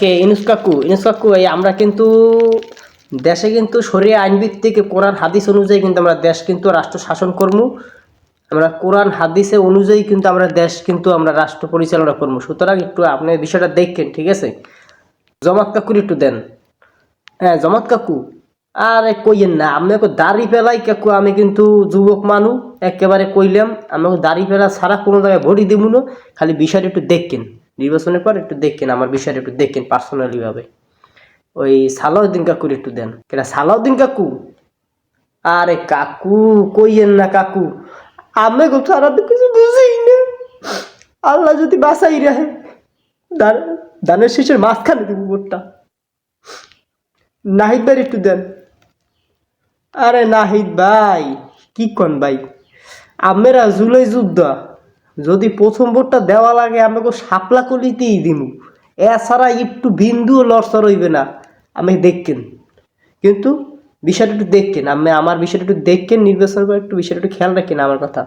কে ইনুস কাকু এই আমরা কিন্তু দেশে কিন্তু শরিয়া আইন ভিত্তিক কোরআন হাদিস অনুযায়ী কিন্তু আমরা দেশ কিন্তু রাষ্ট্র শাসন করবো। আমরা কোরআন হাদিসে অনুযায়ী কিন্তু আমরা দেশ কিন্তু আমরা রাষ্ট্র পরিচালনা করবো। সুতরাং একটু আপনি বিষয়টা দেখেন, ঠিক আছে? জমাত কাকুর একটু দেন। হ্যাঁ জমাত কাকু, আরে কইয়েন না আমি দাড়ি ফেলাই কাকু, আমি কিন্তু যুবক মানুষ, একেবারে কইলাম আমাকে দাড়ি ফেলা ছাড়া কোনো জায়গায় ভোটই দিব না। খালি বিষয়টা একটু দেখেন, নির্বাচনের পর একটু দেখেন, আমার বিষয়টা একটু দেখেন পার্সোনালি ভাবে। ওই সালাউদ্দিন কাকুর একটু দেন। কেটা সালাউদ্দিন কাকু? আরে কাকু কইয়েন না কাকু, আমি গো সারা তো কিছু বুঝি না। আল্লাহ যদি বাঁচাই রাখে ধানের শীষের মাঝখানে দিব ভোটটা। নাহিদ ভাই একটু দেন। আরে নাহিদ ভাই কি কন ভাই, আমরা জুলাই যুদ্ধ যদি প্রথম ভোটটা দেওয়া লাগে আমাকে শাপলা কলিতেই দিব, এছাড়া একটু বিন্দুও লড়সড় হইবে না। আমি দেখেন কিন্তু বিষয়টা একটু দেখেন, আমি আমার বিষয়টা একটু দেখেন, নির্বাচন করে একটু বিষয়টা একটু খেয়াল রাখেন আমার কথা।